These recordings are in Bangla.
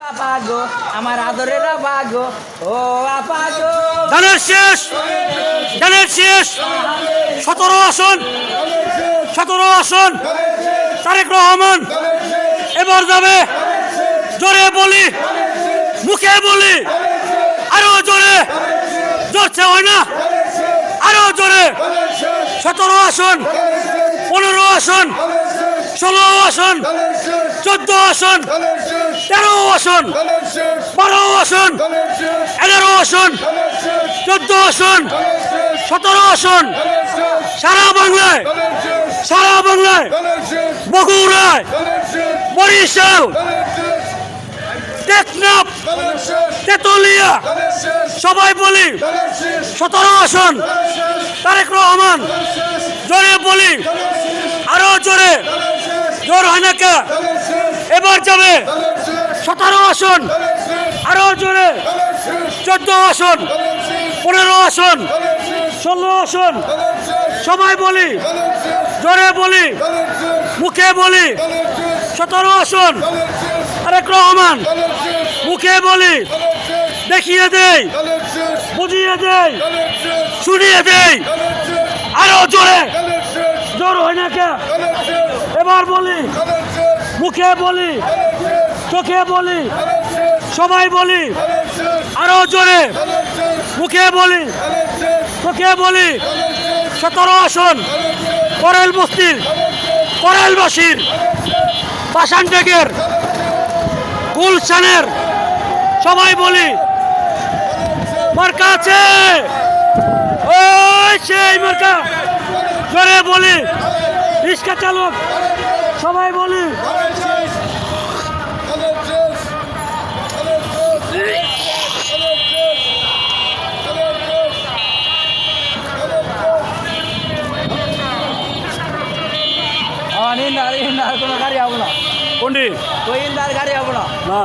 আপাগো আমার আদরের আপাগো ও আপাগো ধানের শেষ 17 আসন তারেক রহমান এবার যাবে। জোরে বলি, মুখে বলি, আরো জোরে, জোরছে হয় না, আরো জোরে। 17 আসন, 15 আসন, 16 আসন, 14 আসন, 13 আসন, 12 আসন, 11 আসন, 14 আসন, 17 আসন। সারা বাংলায় বগুড়ায়, বরিশাল, টেকনাফ, তেতুলিয়া, সবাই বলি 17 আসন তারেক রহমান। জোরে বলি, আরো জোরে, জোর হয় না কে? এবার যাবে 17 আসন, আরো জোরে 14 আসন, 15 আসন, 16 আসন। সবাই বলি, জোরে বলি, মুখে বলি 17 আসন তারেক রহমান। মুখে বলি, দেখিয়ে দেই, বুঝিয়ে দেই, শুনিয়ে দেই, আরো জোরে, জোর হয় না কে? এবার বলি, মুখে বলি, চোখে বলি, সবাই বলি, আরো জোরে, মুখে বলি, চোখে বলি 17 আসন করেল বস্তির, করেলবাসীর, পাশানটেকের, গুলশানের, সবাই বলি মার্কা আছে, ওই সেই মার্কা। জোরে বলি, রিক্সা চালক, সবাই বলি কোনো গাড়ি হবো না, কোনটি ওই ইন্দার গাড়ি হবো না। না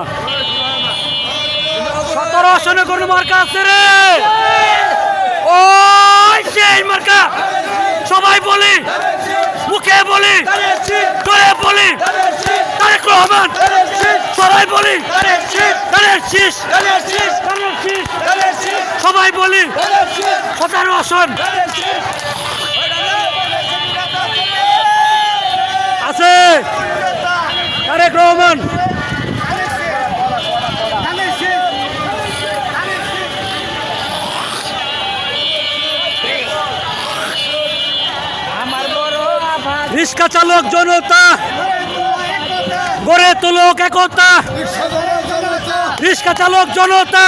17 আসনে কোনো মার্কা আছে রে, ওই সেই মার্কা। সবাই বলি, মুখে বলি, জোরে বলি তারেক রহমান। সবাই বলি ধানের শীষ, সবাই বলি 17 আসন আছে তারেক রহমান। রিক্সা চালক জনতা গড়ে তুলুক একতা, রিক্সা চালক জনতা,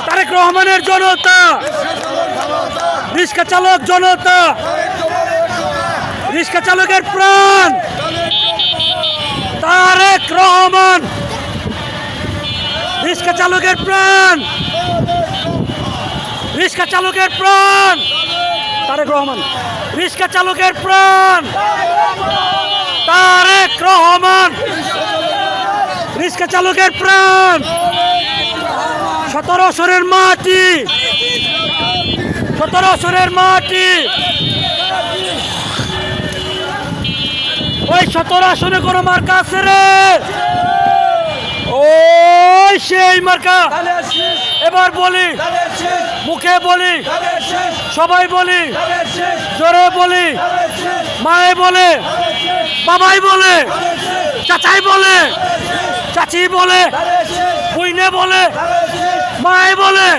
তারেক রহমানের জনতা, রিক্সা চালক জনতা, রিক্সা চালকের প্রাণ তারেক রহমান, রিক্সা চালকের প্রাণ, রিক্সা চালকের প্রাণ তারেক রহমান, রিক্সা চালকের প্রাণ তারেক রহমান, রিক্সা চালকের প্রাণ। 17 আসনের মাটি, 17 আসনের মাটি, ওই 17 আসনে কোনো মার্কা আছে রে, ওই সেই মার্কা। এবার বলি, মুখে বলি, সবাই বলি, জোরে বলি, মায়ে বলে, বাবাই বলে, চাচাই বলে, চাচি বলে, বুইনে বলে, মায়ে বলে,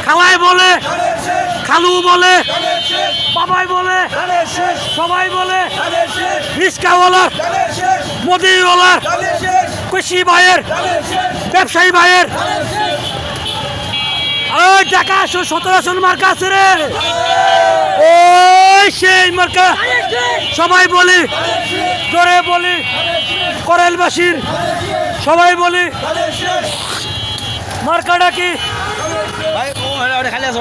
খালাই বলে, খালু বলে, বাবাই বলে, সবাই বলে, রিক্সাওয়ালার, মুদিওয়ালার, কৃষি ভাইয়ের, ব্যবসায়ী ভাইয়ের, ওই টাকা 17 আসন মার্কা আছে রে, ওই সেই মার্কা। সবাই বলি, জোরে বলি, করেলবাসীর, সবাই বলি মার্কাটা কি? খালি আছে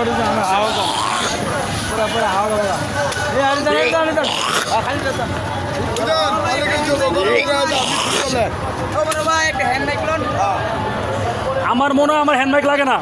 আমার মনে হয় আমার হ্যান্ড বাইক লাগে না।